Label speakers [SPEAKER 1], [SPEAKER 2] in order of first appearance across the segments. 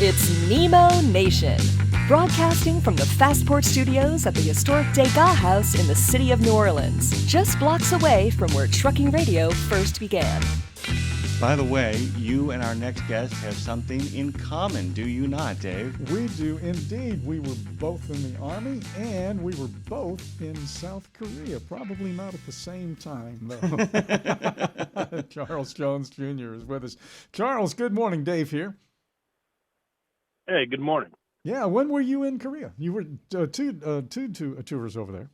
[SPEAKER 1] It's Nemo Nation, broadcasting from the Fastport Studios at the historic Degas House in the city of New Orleans, just blocks away from where trucking radio first began.
[SPEAKER 2] By the way, you and our next guest have something in common, do you not, Dave?
[SPEAKER 3] We do indeed. We were both in the Army, and we were both in South Korea. Probably not at the same time, though. Charles Jones Jr. is with us. Charles, good morning. Dave here.
[SPEAKER 4] Hey, good morning.
[SPEAKER 3] Yeah, when were you in Korea? You were two tours over there.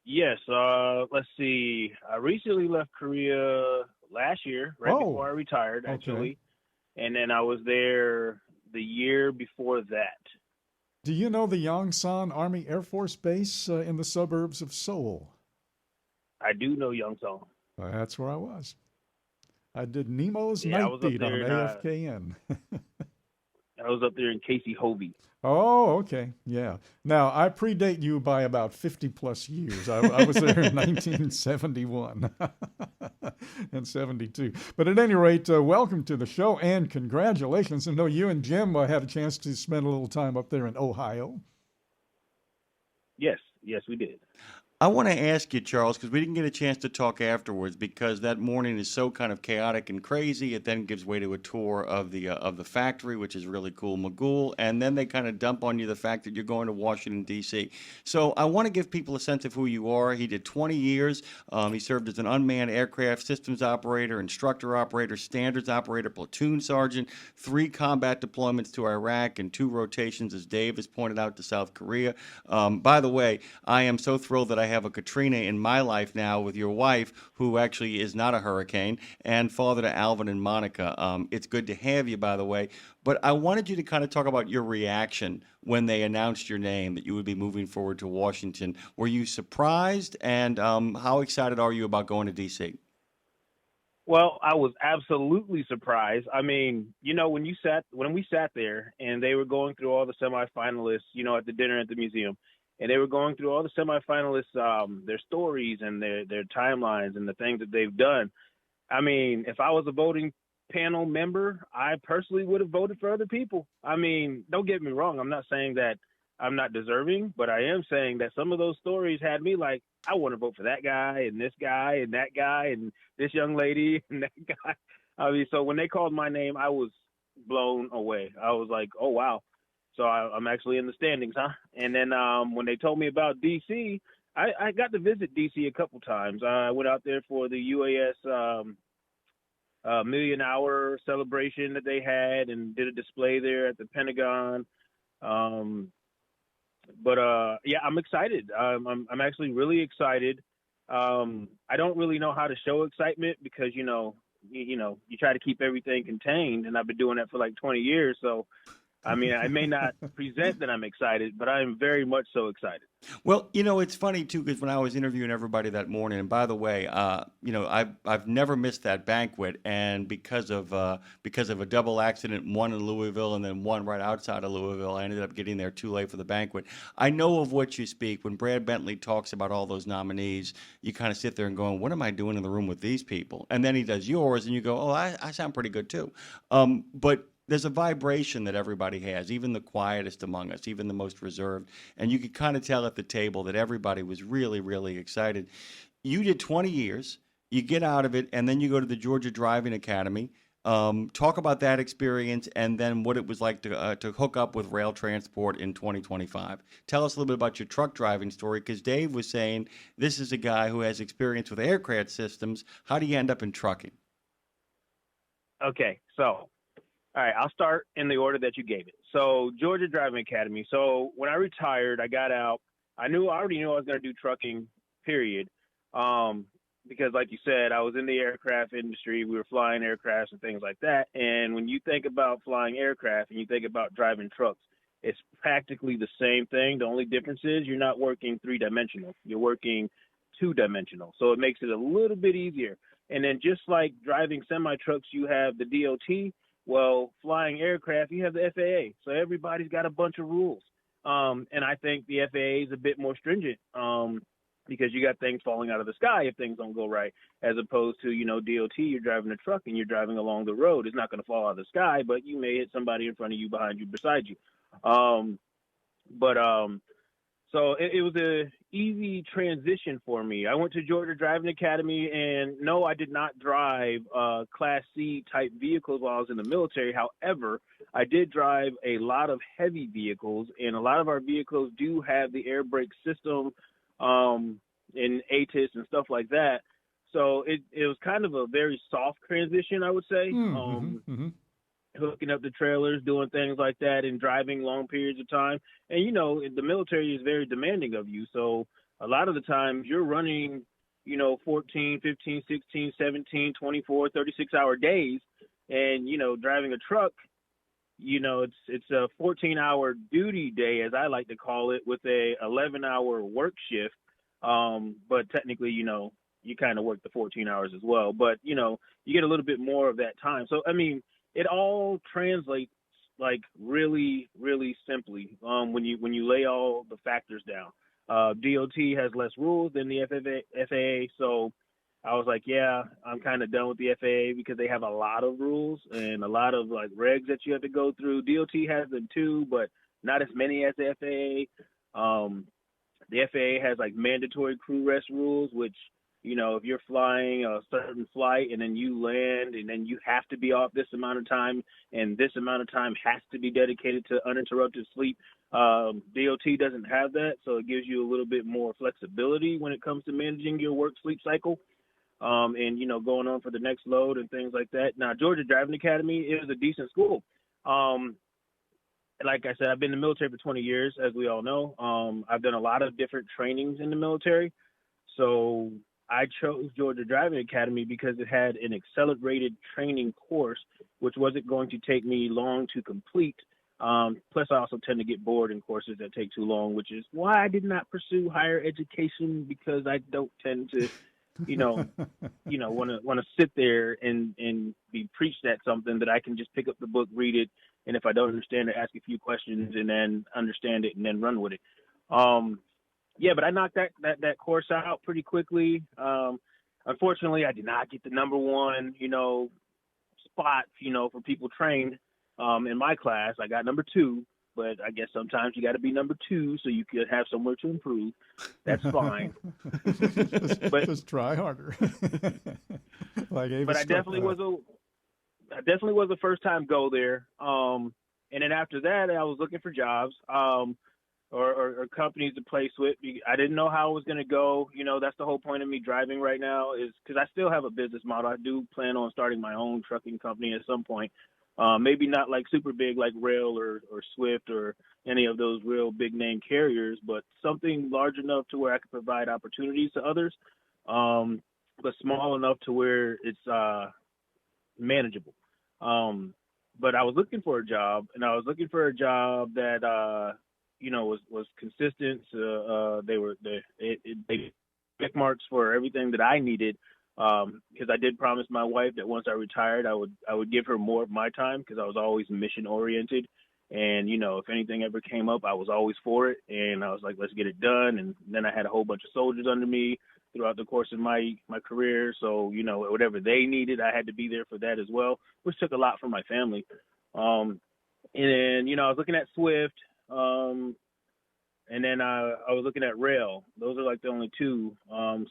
[SPEAKER 4] Yes, let's see. I recently left Korea last year, before I retired, actually. Okay. And then I was there the year before that.
[SPEAKER 3] Do you know the Yongsan Army Air Force Base in the suburbs of Seoul?
[SPEAKER 4] I do know Yongsan.
[SPEAKER 3] That's where I was. I did Nemo's night beat on AFKN.
[SPEAKER 4] I was up there in Casey Hovey.
[SPEAKER 3] Oh, okay. Yeah. Now, I predate you by about 50 plus years. I was there in 1971 and 72. But at any rate, welcome to the show and congratulations. I know you and Jim had a chance to spend a little time up there in Ohio.
[SPEAKER 4] Yes, we did.
[SPEAKER 2] I want to ask you, Charles, because we didn't get a chance to talk afterwards because that morning is so kind of chaotic and crazy. It then gives way to a tour of the factory, which is really cool, Magoo, and then they kind of dump on you the fact that you're going to Washington, D.C. So I want to give people a sense of who you are. He did 20 years. He served as an unmanned aircraft systems operator, instructor operator, standards operator, platoon sergeant, 3 combat deployments to Iraq, and 2 rotations, as Dave has pointed out, to South Korea. By the way, I am so thrilled that I have a Katrina in my life now with your wife, who actually is not a hurricane, and father to Alvin and Monica. It's good to have you, by the way. But I wanted you to kind of talk about your reaction when they announced your name, that you would be moving forward to Washington. Were you surprised, and how excited are you about going to D.C.?
[SPEAKER 4] Well, I was absolutely surprised. I mean, when we sat there and they were going through all the semifinalists, at the dinner at the museum, and they were going through all the semifinalists, their stories and their timelines and the things that they've done. I mean, if I was a voting panel member, I personally would have voted for other people. I mean, don't get me wrong. I'm not saying that I'm not deserving, but I am saying that some of those stories had me like, I want to vote for that guy and this guy and that guy and this young lady and that guy. I mean, so when they called my name, I was blown away. I was like, oh, wow. So I'm actually in the standings, huh? And then when they told me about D.C., I got to visit D.C. a couple times. I went out there for the UAS Million Hour celebration that they had and did a display there at the Pentagon. But I'm excited. I'm actually really excited. I don't really know how to show excitement because, you try to keep everything contained, and I've been doing that for like 20 years. So, I mean, I may not present that I'm excited, but I am very much so excited.
[SPEAKER 2] Well, it's funny, too, because when I was interviewing everybody that morning, and by the way, I've never missed that banquet, and because of a double accident, one in Louisville and then one right outside of Louisville, I ended up getting there too late for the banquet. I know of what you speak. When Brad Bentley talks about all those nominees, you kind of sit there and going, what am I doing in the room with these people? And then he does yours, and you go, oh, I sound pretty good, too. But there's a vibration that everybody has, even the quietest among us, even the most reserved. And you could kind of tell at the table that everybody was really, really excited. You did 20 years, you get out of it, and then you go to the Georgia Driving Academy. Talk about that experience and then what it was like to hook up with Roehl Transport in 2025. Tell us a little bit about your truck driving story, because Dave was saying this is a guy who has experience with aircraft systems. How do you end up in trucking?
[SPEAKER 4] Okay, so all right, I'll start in the order that you gave it. So Georgia Driving Academy. So when I retired, I got out. I already knew I was going to do trucking, period. Because like you said, I was in the aircraft industry. We were flying aircrafts and things like that. And when you think about flying aircraft and you think about driving trucks, it's practically the same thing. The only difference is you're not working 3-dimensional. You're working 2-dimensional. So it makes it a little bit easier. And then just like driving semi-trucks, you have the DOT. Well, flying aircraft, you have the FAA. So everybody's got a bunch of rules. And I think the FAA is a bit more stringent. because you got things falling out of the sky if things don't go right, as opposed to, DOT, you're driving a truck and you're driving along the road. It's not going to fall out of the sky, but you may hit somebody in front of you, behind you, beside you. So it was a easy transition for me. I went to Georgia Driving Academy, and no, I did not drive Class C type vehicles while I was in the military. However, I did drive a lot of heavy vehicles, and a lot of our vehicles do have the air brake system and ATIS and stuff like that. So it was kind of a very soft transition, I would say. Hooking up the trailers, doing things like that, and driving long periods of time. And, the military is very demanding of you. So a lot of the times you're running, 14, 15, 16, 17, 24, 36-hour days. And, driving a truck, it's a 14-hour duty day, as I like to call it, with a 11-hour work shift. But technically, you kind of work the 14 hours as well. But, you get a little bit more of that time. So, I mean, it all translates like really, really simply when you lay all the factors down. DOT has less rules than the FAA, so I was like, yeah, I'm kind of done with the FAA because they have a lot of rules and a lot of like regs that you have to go through. DOT has them too, but not as many as the FAA. The FAA has like mandatory crew rest rules, which if you're flying a certain flight and then you land and then you have to be off this amount of time and this amount of time has to be dedicated to uninterrupted sleep, DOT doesn't have that. So it gives you a little bit more flexibility when it comes to managing your work-sleep cycle and, going on for the next load and things like that. Now, Georgia Driving Academy is a decent school. Like I said, I've been in the military for 20 years, as we all know. I've done a lot of different trainings in the military. So I chose Georgia Driving Academy because it had an accelerated training course, which wasn't going to take me long to complete. Plus, I also tend to get bored in courses that take too long, which is why I did not pursue higher education, because I don't tend to, want to sit there and be preached at something that I can just pick up the book, read it, and if I don't understand it, ask a few questions and then understand it and then run with it. Yeah, but I knocked that course out pretty quickly. Unfortunately, I did not get the number one, spot, for people trained in my class. I got number 2, but I guess sometimes you got to be number 2 so you could have somewhere to improve. That's fine.
[SPEAKER 3] just try harder.
[SPEAKER 4] But I definitely was a first-time go there. And then after that, I was looking for jobs. Or companies to place with. I didn't know how it was going to go. That's the whole point of me driving right now, is because I still have a business model. I do plan on starting my own trucking company at some point. Maybe not like super big like Roehl or Swift or any of those real big name carriers, but something large enough to where I could provide opportunities to others, but small enough to where it's manageable. But I was looking for a job, and I was looking for a job that was consistent. They check marks for everything that I needed. Because I did promise my wife that once I retired, I would give her more of my time, because I was always mission oriented. And, if anything ever came up, I was always for it. And I was like, let's get it done. And then I had a whole bunch of soldiers under me throughout the course of my career. So, whatever they needed, I had to be there for that as well, which took a lot from my family. And then, I was looking at Swift. And then I was looking at Roehl. Those are like the only two.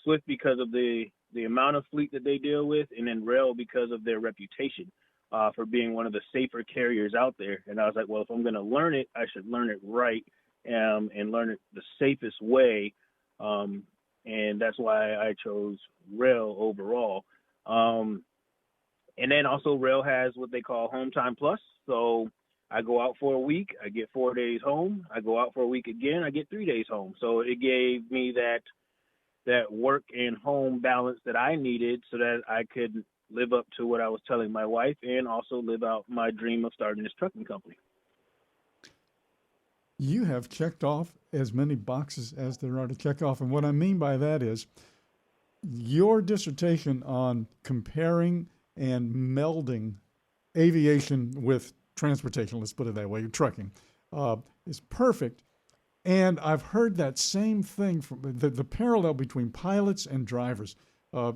[SPEAKER 4] Swift because of the amount of fleet that they deal with, and then Roehl because of their reputation for being one of the safer carriers out there. And I was like, well, if I'm going to learn it, I should learn it right and learn it the safest way. And that's why I chose Roehl overall. And then also Roehl has what they call Home Time Plus. So I go out for a week, I get 4 days home. I go out for a week again, I get 3 days home. So it gave me that work and home balance that I needed so that I could live up to what I was telling my wife and also live out my dream of starting this trucking company.
[SPEAKER 3] You have checked off as many boxes as there are to check off. And what I mean by that is your dissertation on comparing and melding aviation with transportation, let's put it that way, trucking, is perfect. And I've heard that same thing from the parallel between pilots and drivers.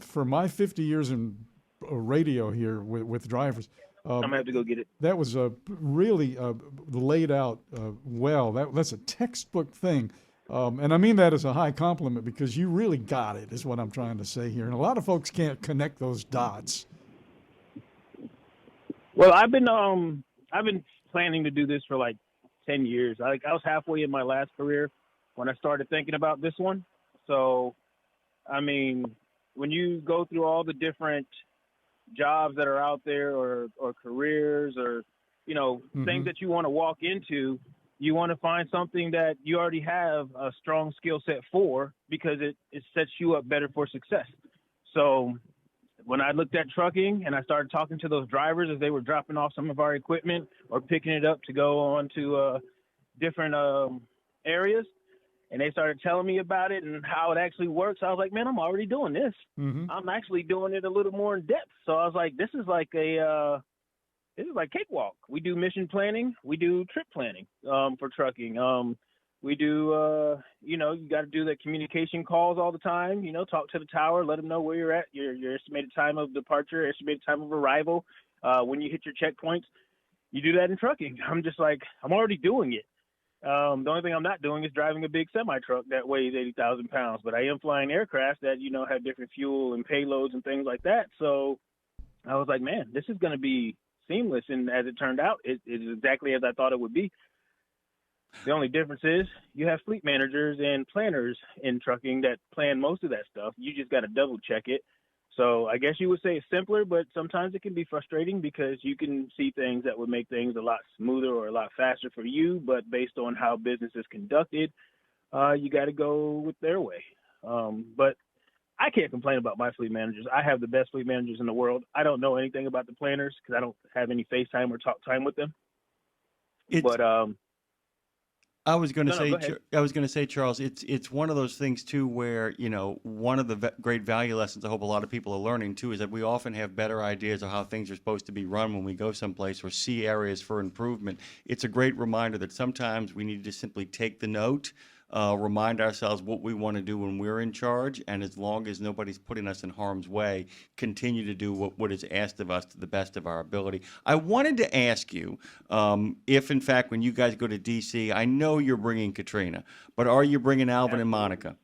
[SPEAKER 3] For my 50 years in radio here with drivers,
[SPEAKER 4] I'm going to have to go get it.
[SPEAKER 3] that was really laid out well. That's a textbook thing. And I mean that as a high compliment because you really got it, is what I'm trying to say here. And a lot of folks can't connect those dots.
[SPEAKER 4] Well, I've been planning to do this for like 10 years. I was halfway in my last career when I started thinking about this one. So, I mean, when you go through all the different jobs that are out there or careers or, things that you want to walk into, you want to find something that you already have a strong skill set for because it sets you up better for success. So when I looked at trucking and I started talking to those drivers as they were dropping off some of our equipment or picking it up to go on to different areas, and they started telling me about it and how it actually works, I was like, man, I'm already doing this. I'm actually doing it a little more in depth. So I was like, this is like cakewalk. We do mission planning. We do trip planning for trucking. We do, you got to do the communication calls all the time, talk to the tower, let them know where you're at, your estimated time of departure, estimated time of arrival, when you hit your checkpoints. You do that in trucking. I'm just like, I'm already doing it. The only thing I'm not doing is driving a big semi-truck that weighs 80,000 pounds, but I am flying aircraft that, have different fuel and payloads and things like that. So I was like, man, this is going to be seamless. And as it turned out, it is exactly as I thought it would be. The only difference is you have fleet managers and planners in trucking that plan most of that stuff. You just got to double check it. So I guess you would say it's simpler, but sometimes it can be frustrating because you can see things that would make things a lot smoother or a lot faster for you. But based on how business is conducted, you got to go with their way. But I can't complain about my fleet managers. I have the best fleet managers in the world. I don't know anything about the planners because I don't have any FaceTime or talk time with them.
[SPEAKER 2] I was going to say, Charles, it's one of those things too, where one of the great value lessons I hope a lot of people are learning too is that we often have better ideas of how things are supposed to be run when we go someplace or see areas for improvement. It's a great reminder that sometimes we need to simply take the note, remind ourselves what we want to do when we're in charge, and as long as nobody's putting us in harm's way, continue to do what is asked of us to the best of our ability. I wanted to ask you if, in fact, when you guys go to D.C., I know you're bringing Katrina, but are you bringing Alvin and Monica?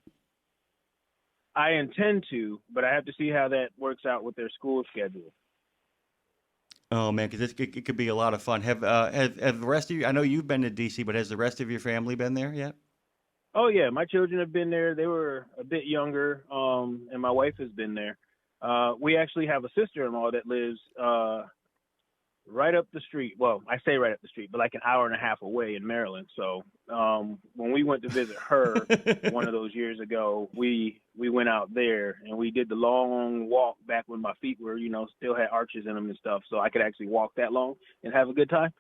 [SPEAKER 4] I intend to, but I have to see how that works out with their school schedule.
[SPEAKER 2] Oh, man, because it could be a lot of fun. Have the rest of you, I know you've been to D.C., but has the rest of your family been there yet?
[SPEAKER 4] Oh, yeah. My children have been there. They were a bit younger, and my wife has been there. We actually have a sister-in-law that lives right up the street. Well, I say right up the street, but like an hour and a half away in Maryland. So when we went to visit her one of those years ago, we went out there, and we did the long walk back when my feet were, still had arches in them and stuff. So I could actually walk that long and have a good time.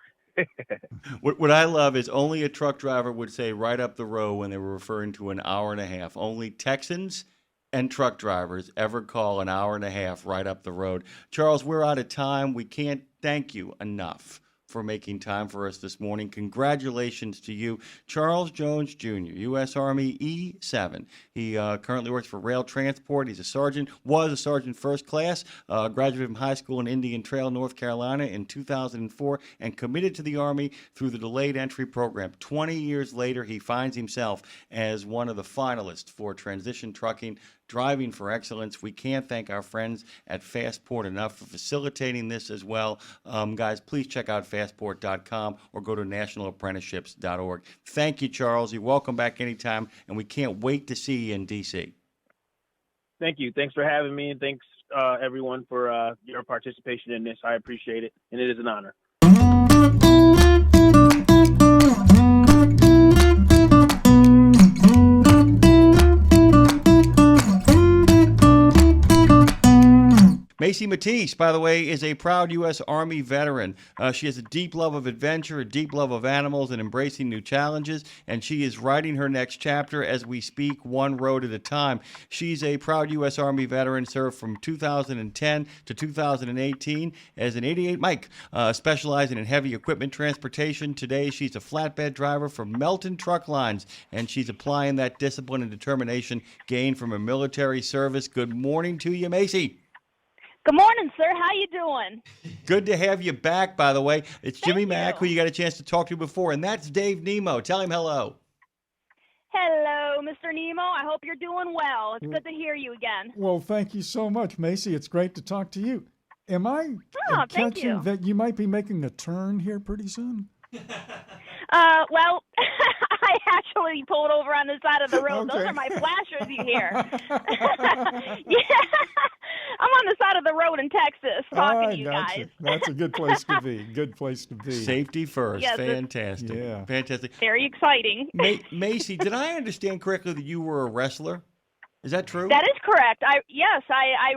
[SPEAKER 2] What I love is only a truck driver would say right up the road when they were referring to an hour and a half. Only Texans and truck drivers ever call an hour and a half right up the road. Charles, we're out of time. We can't thank you enough for making time for us this morning. Congratulations to you, Charles Jones Jr., U.S. Army E-7. He currently works for Roehl Transport. He's a sergeant, was a sergeant first class, graduated from high school in Indian Trail, North Carolina in 2004, and committed to the Army through the delayed entry program. 20 years later, he finds himself as one of the finalists for Transition Trucking, Driving for Excellence. We can't thank our friends at Fastport enough for facilitating this as well. Guys, please check out fastport.com or go to nationalapprenticeships.org. Thank you, Charles. You're welcome back anytime, and we can't wait to see you in D.C.
[SPEAKER 4] Thank you. Thanks for having me, and thanks, everyone, for your participation in this. I appreciate it, and it is an honor.
[SPEAKER 2] Macy Mattice, by the way, is a proud U.S. Army veteran. She has a deep love of adventure, a deep love of animals, and embracing new challenges, and she is writing her next chapter as we speak, one road at a time. She's a proud U.S. Army veteran, served from 2010 to 2018 as an 88 Mike, specializing in heavy equipment transportation. Today, she's a flatbed driver for Melton Truck Lines, and she's applying that discipline and determination gained from her military service. Good morning to you, Macy.
[SPEAKER 5] Good morning, sir. How you doing?
[SPEAKER 2] Good to have you back, by the way. It's Jimmy
[SPEAKER 5] Thank
[SPEAKER 2] Mack,
[SPEAKER 5] you.
[SPEAKER 2] who you got a chance to talk to before, and that's Dave Nemo. Tell him hello.
[SPEAKER 5] Hello, Mr. Nemo. I hope you're doing well. It's good to hear you again.
[SPEAKER 3] Well, thank you so much, Macy. It's great to talk to you. Am I
[SPEAKER 5] thank
[SPEAKER 3] catching
[SPEAKER 5] you.
[SPEAKER 3] that you might be making a turn here pretty soon?
[SPEAKER 5] Well, I actually pulled over on the side of the road.
[SPEAKER 3] Okay.
[SPEAKER 5] Those are my flashers you hear. Yeah, I'm on the side of the road in Texas talking to you
[SPEAKER 3] gotcha.
[SPEAKER 5] guys.
[SPEAKER 3] That's a good place to be. Good place to be.
[SPEAKER 2] Safety first.
[SPEAKER 5] Yes,
[SPEAKER 2] Fantastic.
[SPEAKER 3] Yeah.
[SPEAKER 2] Fantastic.
[SPEAKER 5] Very exciting.
[SPEAKER 2] Macy, did I understand correctly that you were a wrestler? Is that true?
[SPEAKER 5] That is correct. I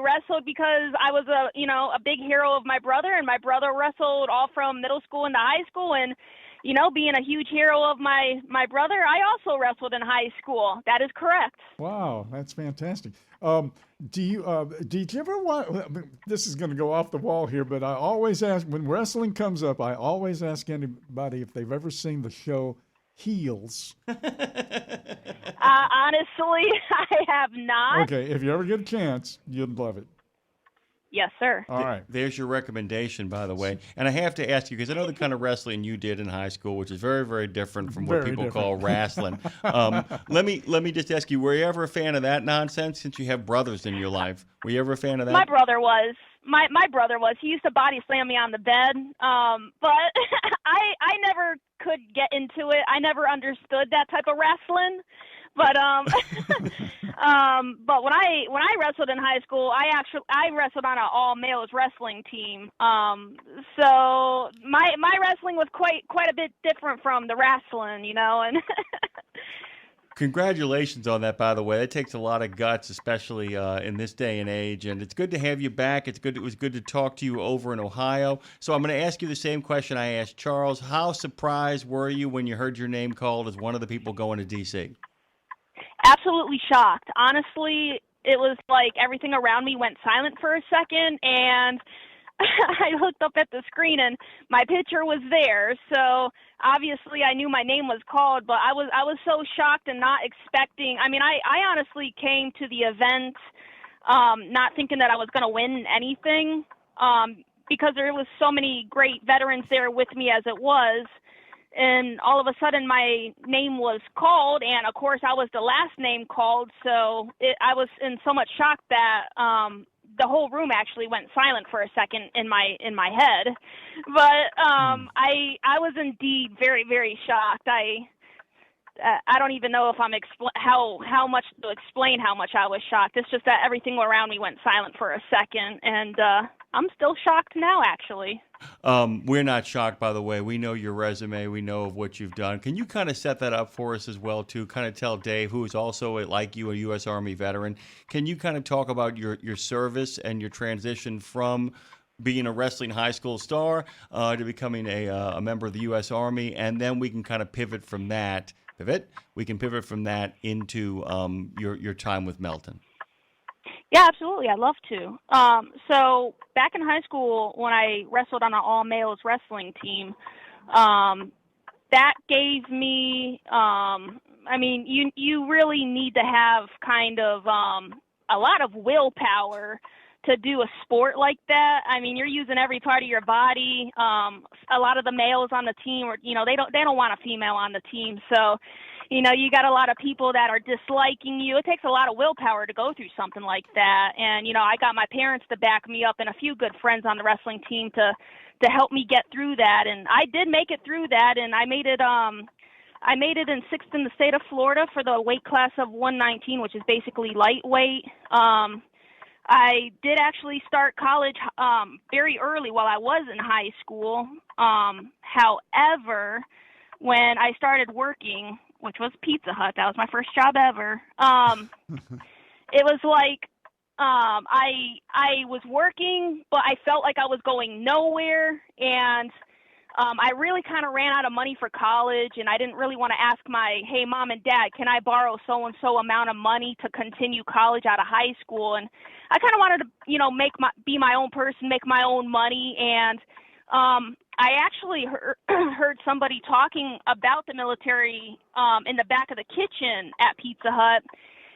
[SPEAKER 5] wrestled because I was a big hero of my brother, and my brother wrestled all from middle school into high school, and being a huge hero of my brother, I also wrestled in high school. That is correct.
[SPEAKER 3] Wow, that's fantastic. Did you ever watch? This is going to go off the wall here, but I always ask when wrestling comes up. I always ask anybody if they've ever seen the show Heels.
[SPEAKER 5] Honestly, I have not.
[SPEAKER 3] Okay, if you ever get a chance, you'd love it.
[SPEAKER 5] Yes, sir.
[SPEAKER 3] All right.
[SPEAKER 2] There's your recommendation, by the way. And I have to ask you, because I know the kind of wrestling you did in high school, which is very, very different from what
[SPEAKER 3] Very
[SPEAKER 2] people
[SPEAKER 3] different.
[SPEAKER 2] call wrestling. Let me just ask you, were you ever a fan of that nonsense since you have brothers in your life? Were you ever a fan of that?
[SPEAKER 5] My brother was. My brother was. He used to body slam me on the bed. But I never could get into it. I never understood that type of wrestling. But but when I wrestled in high school, I wrestled on an all males wrestling team. So my wrestling was quite a bit different from the wrestling, and
[SPEAKER 2] Congratulations on that, by the way. That takes a lot of guts, especially in this day and age. And it's good to have you back. It was good to talk to you over in Ohio. So I'm going to ask you the same question I asked Charles. How surprised were you when you heard your name called as one of the people going to D.C.?
[SPEAKER 5] absolutely shocked. Honestly, it was like everything around me went silent for a second, and I looked up at the screen and my picture was there. So obviously I knew my name was called, but I was so shocked and not expecting. I mean, I honestly came to the event not thinking that I was going to win anything because there was so many great veterans there with me as it was. And all of a sudden my name was called, and of course I was the last name called. So I was in so much shock that the whole room actually went silent for a second in my head. But I was indeed very, very shocked. I don't even know if I'm how much to explain how much I was shocked. It's just that everything around me went silent for a second, and I'm still shocked now, actually.
[SPEAKER 2] We're not shocked, by the way. We know your resume. We know of what you've done. Can you kind of set that up for us as well, too? Kind of tell Dave, who is also, like you, a U.S. Army veteran. Can you kind of talk about your service and your transition from being a wrestling high school star to becoming a member of the U.S. Army, and then we can kind of pivot from that. We can pivot from that into your time with Melton.
[SPEAKER 5] Yeah, absolutely. I'd love to. So back in high school, when I wrestled on an all-males wrestling team, that gave me, I mean, you really need to have kind of a lot of willpower to do a sport like that. I mean, you're using every part of your body. A lot of the males on the team, they don't want a female on the team. So, you got a lot of people that are disliking you. It takes a lot of willpower to go through something like that. And, I got my parents to back me up and a few good friends on the wrestling team to help me get through that. And I did make it through that, and I made it in sixth in the state of Florida for the weight class of 119, which is basically lightweight. I did actually start college very early while I was in high school. However, when I started working, which was Pizza Hut, that was my first job ever, it was like I was working, but I felt like I was going nowhere, and I really kind of ran out of money for college, and I didn't really want to ask hey, mom and dad, can I borrow so-and-so amount of money to continue college out of high school? And I kind of wanted to, be my own person, make my own money. And I actually heard somebody talking about the military in the back of the kitchen at Pizza Hut.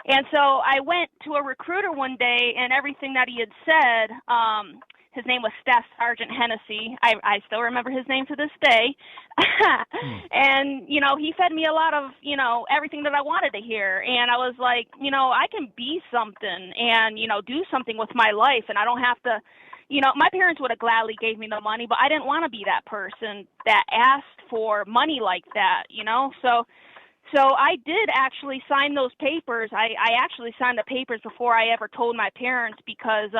[SPEAKER 5] And so I went to a recruiter one day, and everything that he had said, his name was Staff Sergeant Hennessy. I still remember his name to this day. And, he fed me a lot of, everything that I wanted to hear. And I was like, I can be something and, do something with my life. And I don't have to, my parents would have gladly gave me the money, but I didn't want to be that person that asked for money like that, So I did actually sign those papers. I actually signed the papers before I ever told my parents because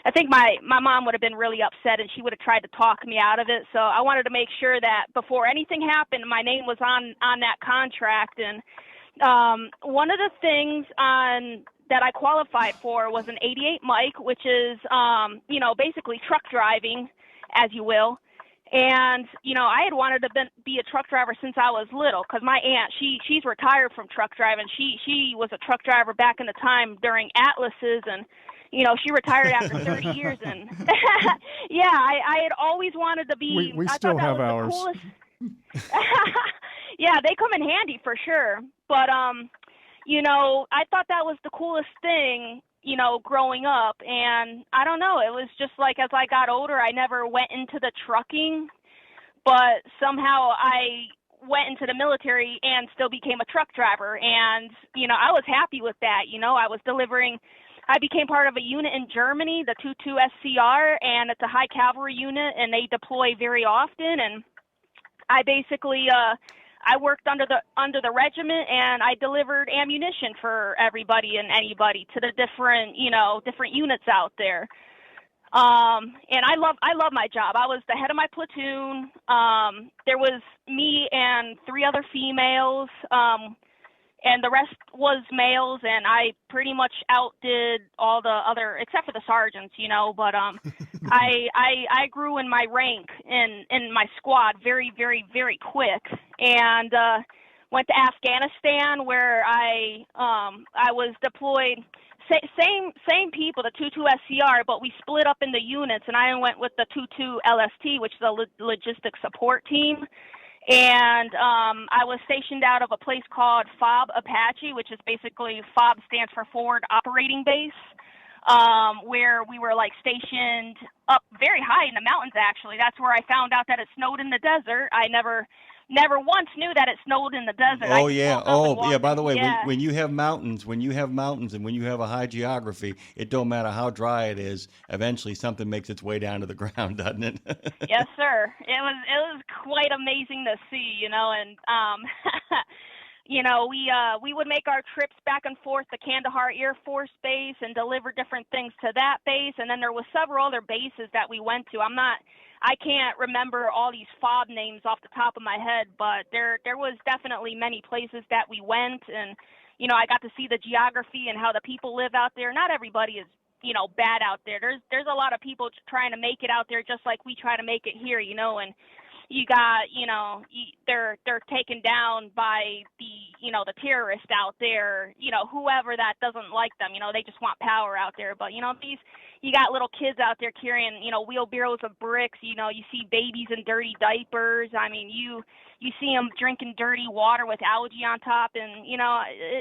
[SPEAKER 5] I think my mom would have been really upset and she would have tried to talk me out of it. So I wanted to make sure that before anything happened, my name was on that contract. And one of the things that I qualified for was an 88 mic, which is, basically truck driving, as you will. And, I had wanted to be a truck driver since I was little because my aunt, she's retired from truck driving. She was a truck driver back in the time during Atlases, and, she retired after 30 years. And, yeah, I had always wanted to be.
[SPEAKER 3] We
[SPEAKER 5] I
[SPEAKER 3] still
[SPEAKER 5] thought that
[SPEAKER 3] have
[SPEAKER 5] was
[SPEAKER 3] ours.
[SPEAKER 5] The coolest. Yeah, they come in handy for sure. But, I thought that was the coolest thing, growing up. And I don't know, it was just like as I got older, I never went into the trucking, but somehow I went into the military and still became a truck driver. And, I was happy with that. I became part of a unit in Germany, the 22 SCR, and it's a high cavalry unit, and they deploy very often. And I basically, I worked under the regiment, and I delivered ammunition for everybody and anybody to the different units out there. And I love my job. I was the head of my platoon. There was me and 3 other females, and the rest was males, and I pretty much outdid all the other, except for the sergeants, but I grew in my rank in my squad very, very, very quick, and went to Afghanistan where I was deployed. Same people, the 22 SCR, but we split up in the units, and I went with the 22 LST, which is a logistics support team. And I was stationed out of a place called FOB Apache, which is basically, FOB stands for Forward Operating Base, where we were stationed up very high in the mountains, actually. That's where I found out that it snowed in the desert. I never once knew that it snowed in the desert.
[SPEAKER 2] Oh yeah. Oh yeah. By the way,
[SPEAKER 5] yeah.
[SPEAKER 2] when you have mountains, and when you have a high geography, it don't matter how dry it is. Eventually, something makes its way down to the ground, doesn't it?
[SPEAKER 5] Yes, sir. It was quite amazing to see, and we would make our trips back and forth to Kandahar Air Force Base and deliver different things to that base, and then there was several other bases that we went to. I can't remember all these FOB names off the top of my head, but there was definitely many places that we went, and I got to see the geography and how the people live out there. Not everybody is bad out there. There's a lot of people trying to make it out there just like we try to make it here, and you got they're taken down by the terrorists out there, whoever that doesn't like them, they just want power out there. But you got little kids out there carrying wheelbarrows of bricks. You see babies in dirty diapers. I mean, you see them drinking dirty water with algae on top, and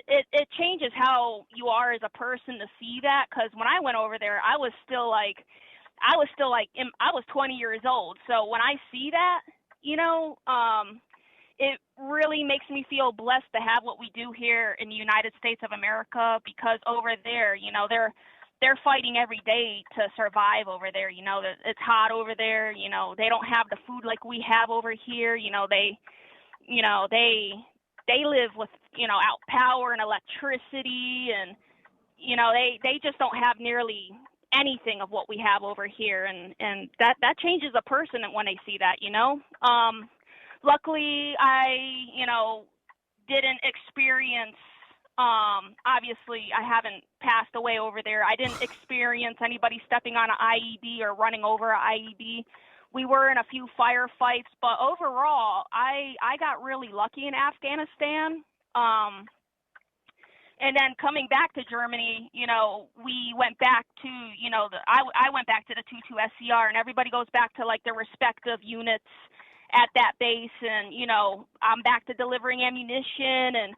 [SPEAKER 5] it changes how you are as a person to see that. Because when I went over there, I was 20 years old. So when I see that, it really makes me feel blessed to have what we do here in the United States of America, because over there, they're fighting every day to survive over there. It's hot over there. They don't have the food like we have over here. They live with, out power and electricity, and, they just don't have nearly anything of what we have over here. And that changes a person when they see that, Luckily, I, didn't experience Obviously, I haven't passed away over there. I didn't experience anybody stepping on an IED or running over an IED. We were in a few firefights, but overall, I got really lucky in Afghanistan. And then coming back to Germany, we went back to, I went back to the 22 SCR, and everybody goes back to like their respective units at that base. And, I'm back to delivering ammunition. And,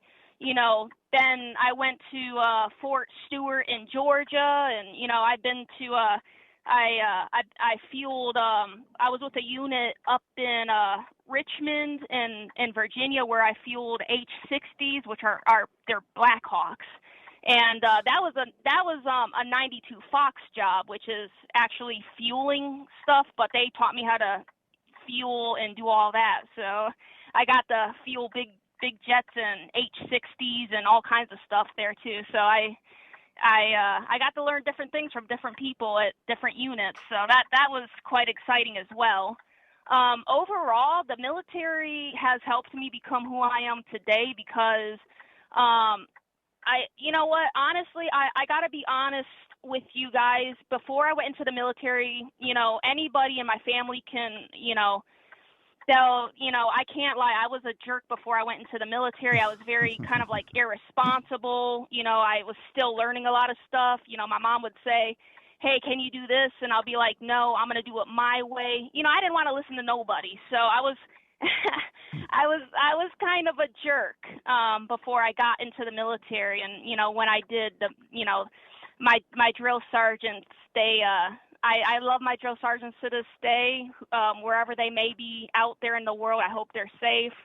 [SPEAKER 5] then I went to Fort Stewart in Georgia. And, I've been to, I fueled, I was with a unit up in Richmond in Virginia where I fueled H-60s, which they're Blackhawks. And that was a 92 Fox job, which is actually fueling stuff, but they taught me how to fuel and do all that. So I got to fuel big jets and H-60s and all kinds of stuff there too. So I got to learn different things from different people at different units. So that was quite exciting as well. Overall, the military has helped me become who I am today because, honestly, I got to be honest with you guys. Before I went into the military, anybody in my family can, I can't lie. I was a jerk before I went into the military. I was very kind of like irresponsible. I was still learning a lot of stuff. My mom would say, hey, can you do this? And I'll be like, no, I'm going to do it my way. I didn't want to listen to nobody. So I was, I was kind of a jerk before I got into the military. And, when I did my drill sergeants, I love my drill sergeants to this day, wherever they may be out there in the world. I hope they're safe.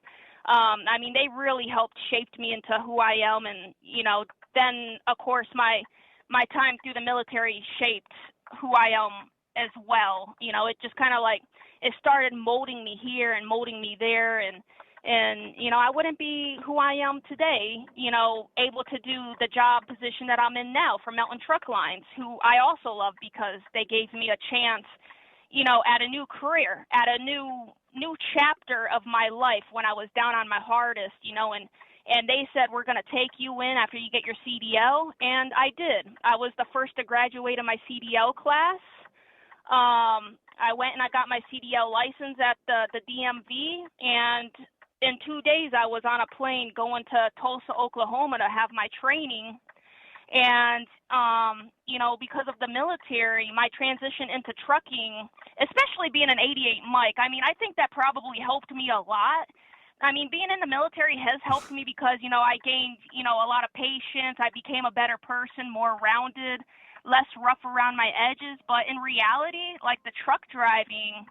[SPEAKER 5] They really helped shape me into who I am. And, then, of course, my time through the military shaped who I am as well. It just kind of like, it started molding me here and molding me there. And I wouldn't be who I am today, able to do the job position that I'm in now for Melton Truck Lines, who I also love because they gave me a chance, at a new career, at a new chapter of my life when I was down on my hardest, and they said, we're going to take you in after you get your CDL. And I did. I was the first to graduate in my CDL class. I went and I got my CDL license at the DMV. And in 2 days, I was on a plane going to Tulsa, Oklahoma to have my training. And, because of the military, my transition into trucking, especially being an 88 Mike, I think that probably helped me a lot. Being in the military has helped me because, I gained, a lot of patience. I became a better person, more rounded, less rough around my edges. But in reality, like the truck driving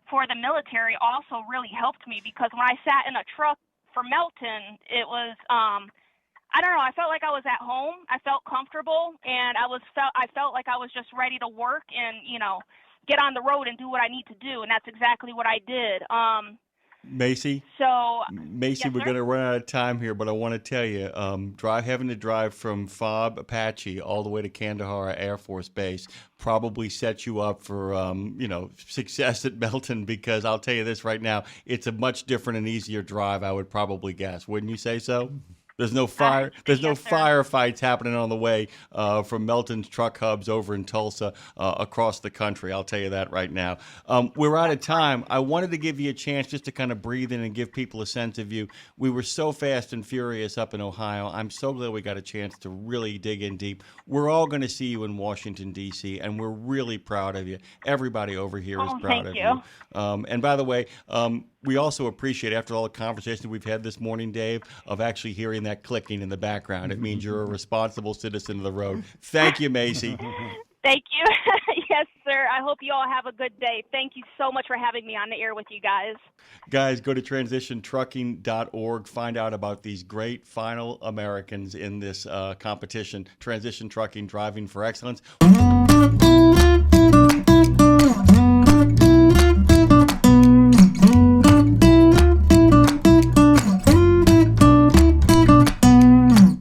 [SPEAKER 5] for the military also really helped me because when I sat in a truck for Melton, it was, I don't know, I felt like I was at home. I felt comfortable and I felt like I was just ready to work and, get on the road and do what I need to do. And that's exactly what I did.
[SPEAKER 2] Macy,
[SPEAKER 5] yes,
[SPEAKER 2] we're going to run out of time here, but I want to tell you, having to drive from FOB Apache all the way to Kandahar Air Force Base probably sets you up for, success at Melton because I'll tell you this right now, it's a much different and easier drive, I would probably guess. Wouldn't you say so? There's no fire. There's no firefights happening on the way from Melton's truck hubs over in Tulsa across the country. I'll tell you that right now. We're out of time. I wanted to give you a chance just to kind of breathe in and give people a sense of you. We were so fast and furious up in Ohio. I'm so glad we got a chance to really dig in deep. We're all going to see you in Washington, D.C., and we're really proud of you. Everybody over here is proud of you. And by the way, we also appreciate, after all the conversations we've had this morning, Dave, of actually hearing that clicking in the background. It means you're a responsible citizen of the road. Thank you, Macy.
[SPEAKER 5] Thank you. Yes, sir. I hope you all have a good day. Thank you so much for having me on the air with you guys.
[SPEAKER 2] Guys, go to transitiontrucking.org. Find out about these great final Americans in this competition, Transition Trucking, Driving for Excellence.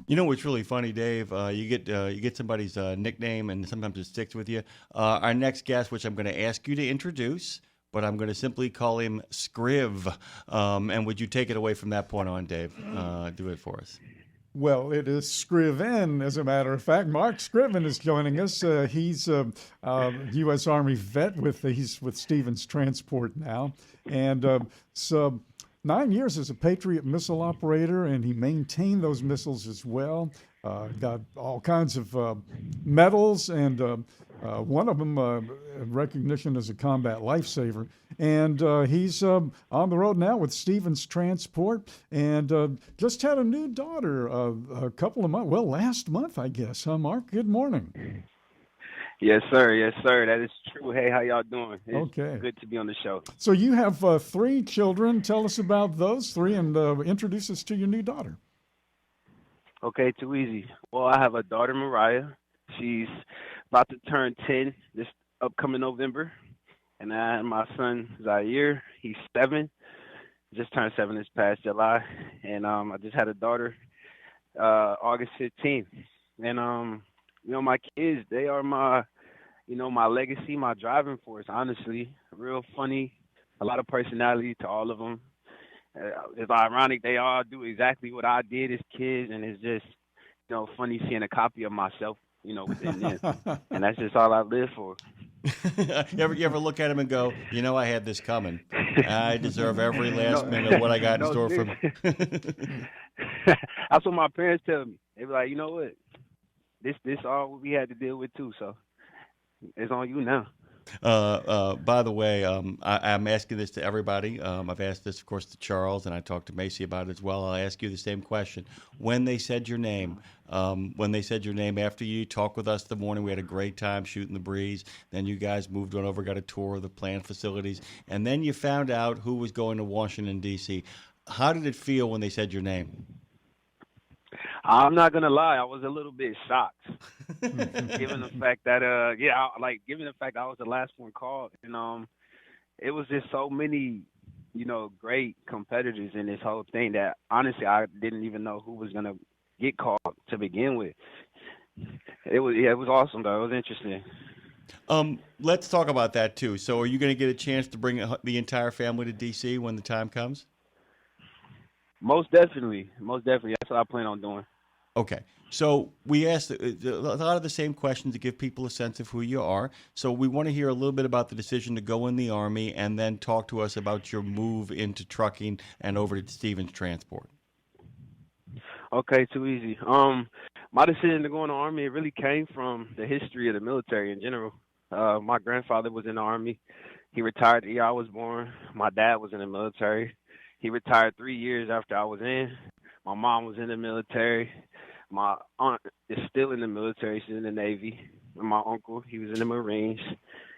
[SPEAKER 2] You know what's really funny, Dave? You get somebody's nickname, and sometimes it sticks with you. Our next guest, which I'm going to ask you to introduce, but I'm going to simply call him Scriv. And would you take it away from that point on, Dave? Do it for us.
[SPEAKER 3] Well, it is Scriven, as a matter of fact. Mark Scriven is joining us. He's a U.S. Army vet he's with Stevens Transport now, and so 9 years as a Patriot missile operator, and he maintained those missiles as well. Got all kinds of medals, and one of them recognition as a combat lifesaver. And he's on the road now with Stevens Transport, and just had a new daughter a couple of months, well, last month, I guess, huh, Mark? Good morning.
[SPEAKER 6] Yes, sir. Yes, sir. That is true. Hey, how y'all doing? It's
[SPEAKER 3] Okay.
[SPEAKER 6] good to be on the show.
[SPEAKER 3] So you have 3 children. Tell us about those 3 and introduce us to your new daughter.
[SPEAKER 6] Okay, too easy. Well, I have a daughter, Mariah. She's about to turn 10 this upcoming November. And I have my son, Zaire. He's 7. Just turned 7 this past July. And I just had a daughter August 15th. And, my kids, they are my legacy, my driving force, honestly. Real funny, a lot of personality to all of them. It's ironic they all do exactly what I did as kids, and it's just, funny seeing a copy of myself, within them. And that's just all I live for.
[SPEAKER 2] You ever look at him and go, I had this coming. I deserve every last minute of what I got in store for me.
[SPEAKER 6] That's what my parents tell me. They be like, you know what? This all what we had to deal with too, so it's on you now.
[SPEAKER 2] By the way, I'm asking this to everybody. I've asked this, of course, to Charles, and I talked to Macy about it as well. I'll ask you the same question. When they said your name after you talked with us the morning, we had a great time shooting the breeze. Then you guys moved on over, got a tour of the plant facilities, and then you found out who was going to Washington, D.C. How did it feel when they said your name?
[SPEAKER 6] I'm not gonna lie, I was a little bit shocked, given the fact that given the fact that I was the last one called, and it was just so many, great competitors in this whole thing that honestly I didn't even know who was gonna get called to begin with. It was awesome though. It was interesting.
[SPEAKER 2] Let's talk about that too. So, are you going to get a chance to bring the entire family to DC when the time comes?
[SPEAKER 6] Most definitely. That's what I plan on doing.
[SPEAKER 2] Okay. So we asked a lot of the same questions to give people a sense of who you are. So we want to hear a little bit about the decision to go in the Army, and then talk to us about your move into trucking and over to Stevens Transport.
[SPEAKER 6] Okay, too easy. My decision to go in the Army, it really came from the history of the military in general. My grandfather was in the Army. He retired the year I was born. My dad was in the military. He retired 3 years after I was in. My mom was in the military. My aunt is still in the military. She's in the Navy. And my uncle, he was in the Marines.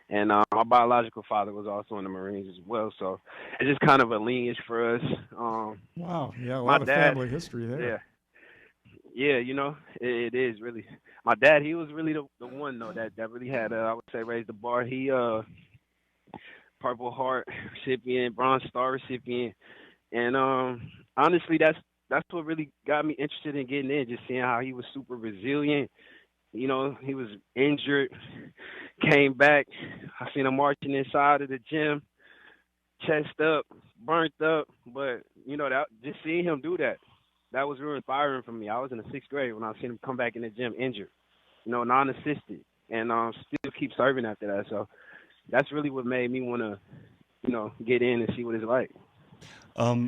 [SPEAKER 6] And my biological father was also in the Marines as well. So it's just kind of a lineage for us.
[SPEAKER 3] Wow. Yeah, a lot of family history there.
[SPEAKER 6] Yeah, it is really. My dad, he was really the one, though, that really had, I would say, raised the bar. He Purple Heart recipient, Bronze Star recipient. And honestly, that's what really got me interested in getting in, just seeing how he was super resilient. He was injured, came back. I seen him marching inside of the gym, chest up, burnt up. But, just seeing him do that was real inspiring for me. I was in the 6th grade when I seen him come back in the gym injured, non-assisted, and still keep serving after that. So that's really what made me want to, get in and see what it's like.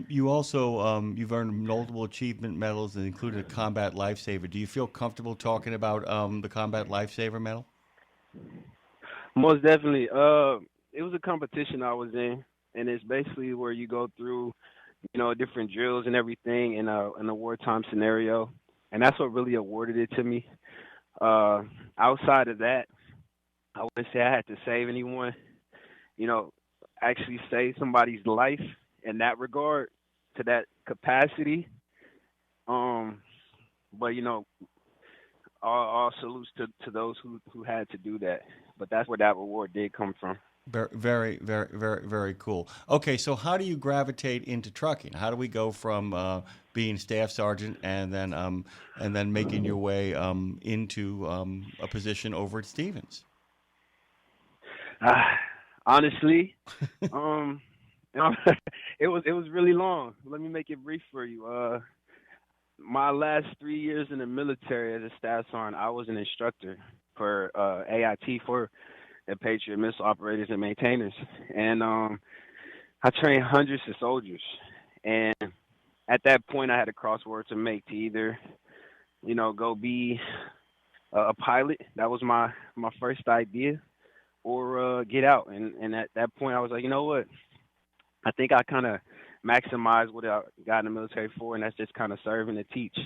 [SPEAKER 2] You also, you've earned multiple achievement medals and included a combat lifesaver. Do you feel comfortable talking about the combat lifesaver medal?
[SPEAKER 6] Most definitely. It was a competition I was in, and it's basically where you go through, different drills and everything in a wartime scenario, and that's what really awarded it to me. Outside of that, I wouldn't say I had to save anyone, actually save somebody's life in that regard, to that capacity. But all salutes to those who had to do that. But that's where that reward did come from.
[SPEAKER 2] Very, very, very, very cool. Okay, so how do you gravitate into trucking? How do we go from being staff sergeant and then making your way into a position over at Stevens?
[SPEAKER 6] Honestly, it was really long. Let me make it brief for you. my last 3 years in the military as a staff sergeant, I was an instructor for AIT for the Patriot missile operators and maintainers, and I trained hundreds of soldiers. And at that point, I had a crossword to make to either, go be a pilot. That was my first idea, or get out. And at that point, I was like, you know what? I think I kind of maximized what I got in the military for, and that's just kind of serve and to teach.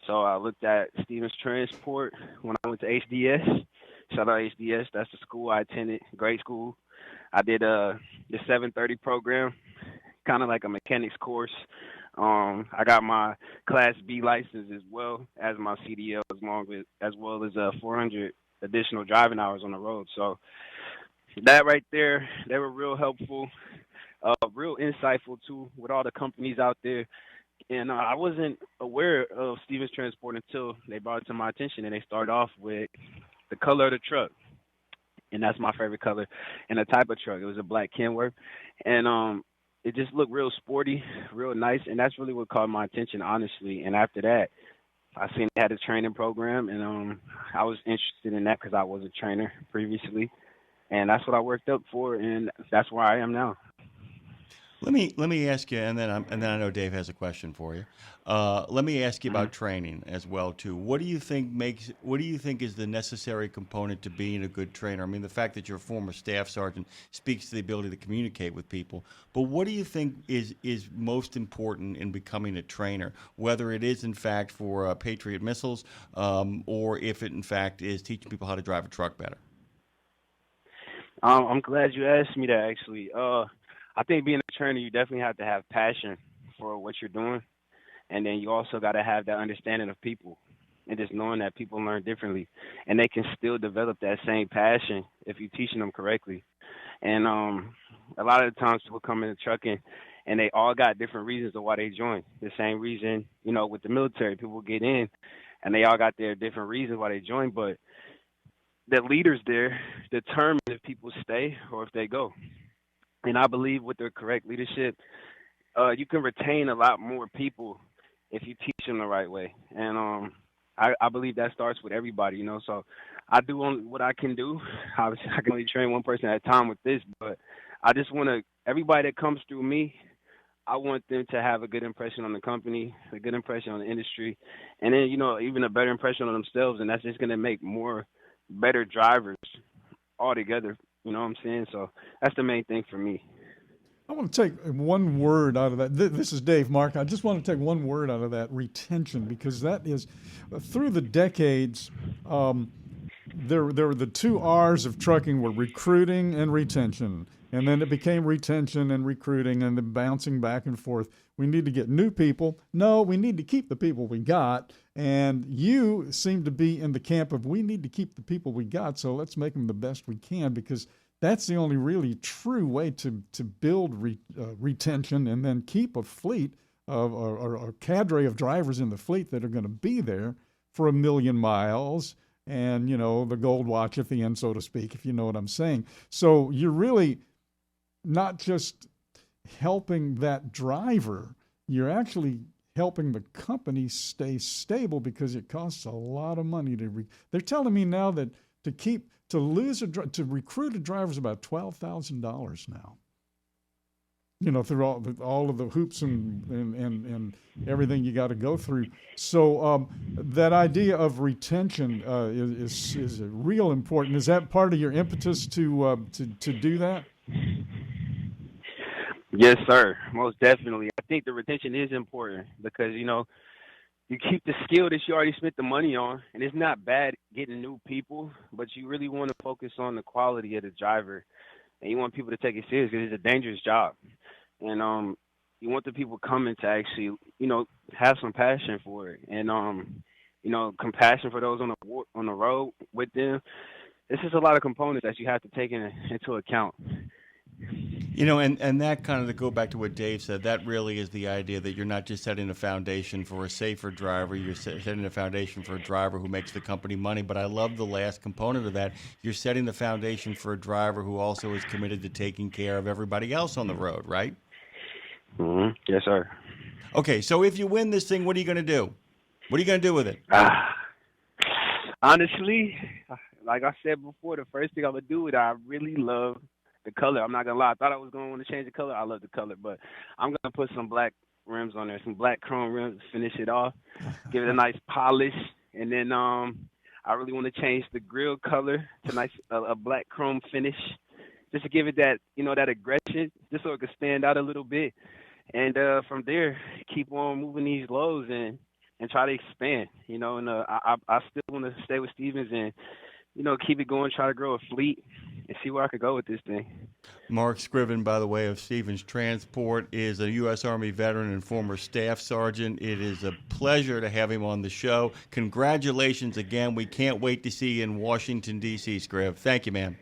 [SPEAKER 6] So I looked at Stevens Transport when I went to HDS. Shout out HDS. That's the school I attended, great school. I did the 730 program, kind of like a mechanics course. I got my Class B license as well as my CDL, as well as 400 additional driving hours on the road. So that right there, they were real helpful, real insightful too, with all the companies out there. And I wasn't aware of Stevens Transport until they brought it to my attention, and they started off with the color of the truck. And that's my favorite color and the type of truck. It was a black Kenworth. And it just looked real sporty, real nice. And that's really what caught my attention, honestly. And after that, I seen they had a training program, and I was interested in that because I was a trainer previously. And that's what I worked up for, and that's where I am now.
[SPEAKER 2] Let me ask you, and then I know Dave has a question for you. Let me ask you about training as well too. What do you think is the necessary component to being a good trainer? I mean, the fact that you're a former staff sergeant speaks to the ability to communicate with people. But what do you think is most important in becoming a trainer? Whether it is in fact for Patriot missiles, or if it in fact is teaching people how to drive a truck better.
[SPEAKER 6] I'm glad you asked me that. Actually, I think being a trainer, you definitely have to have passion for what you're doing. And then you also got to have that understanding of people and just knowing that people learn differently. And they can still develop that same passion if you're teaching them correctly. And a lot of the times people come into trucking and they all got different reasons of why they join. The same reason, with the military, people get in and they all got their different reasons why they join. But the leaders there determine if people stay or if they go. And I believe with the correct leadership, you can retain a lot more people if you teach them the right way. And I believe that starts with everybody, So I do only what I can do. Obviously, I can only train one person at a time with this, but I just want everybody that comes through me, I want them to have a good impression on the company, a good impression on the industry, and then, even a better impression on themselves. And that's just going to make more better drivers altogether. You know what I'm saying? So that's the main thing for me.
[SPEAKER 3] I want to take one word out of that. This is Dave, Mark. I just want to take one word out of that, retention, because that is, through the decades, there were the two R's of trucking were recruiting and retention. And then it became retention and recruiting and then bouncing back and forth. We need to get new people. No, we need to keep the people we got. And you seem to be in the camp of we need to keep the people we got, so let's make them the best we can, because that's the only really true way to build retention and then keep a fleet of or a cadre of drivers in the fleet that are going to be there for 1 million miles and, the gold watch at the end, so to speak, if you know what I'm saying. So you're really not just helping that driver, you're actually helping the company stay stable because it costs a lot of money to they're telling me now that to recruit a driver is about $12,000 now. Through all of the hoops and everything you got to go through. So that idea of retention is real important. Is that part of your impetus to do that?
[SPEAKER 6] Yes, sir. Most definitely. I think the retention is important because, you keep the skill that you already spent the money on, and it's not bad getting new people, but you really want to focus on the quality of the driver, and you want people to take it serious because it's a dangerous job. And you want the people coming to actually, have some passion for it, and compassion for those on the road with them. This is a lot of components that you have to take into account.
[SPEAKER 2] And that kind of, to go back to what Dave said, that really is the idea that you're not just setting a foundation for a safer driver, you're setting a foundation for a driver who makes the company money. But I love the last component of that. You're setting the foundation for a driver who also is committed to taking care of everybody else on the road, right?
[SPEAKER 6] Mm-hmm. Yes, sir.
[SPEAKER 2] Okay, so if you win this thing, what are you going to do? What are you going to do with it?
[SPEAKER 6] Honestly, like I said before, the first thing I'm going to do with it, I really love the color. I'm not going to lie. I thought I was going to want to change the color. I love the color, but I'm going to put some black rims on there, some black chrome rims, finish it off, give it a nice polish, and then I really want to change the grill color to nice a black chrome finish, just to give it that, that aggression, just so it could stand out a little bit. And from there, keep on moving these lows and try to expand, and I still want to stay with Stevens and, keep it going, try to grow a fleet and see where I could go with this thing.
[SPEAKER 2] Mark Scriven, by the way, of Stevens Transport, is a U.S. Army veteran and former staff sergeant. It is a pleasure to have him on the show. Congratulations again. We can't wait to see you in Washington, D.C., Scriv. Thank you, man.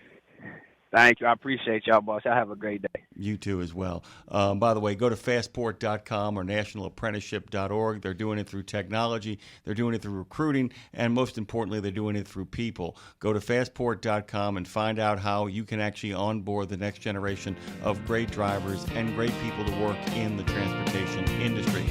[SPEAKER 6] Thank you. I appreciate y'all, boss. Y'all have a great day.
[SPEAKER 2] You too as well. By the way, go to fastport.com or nationalapprenticeship.org. They're doing it through technology. They're doing it through recruiting. And most importantly, they're doing it through people. Go to fastport.com and find out how you can actually onboard the next generation of great drivers and great people to work in the transportation industry.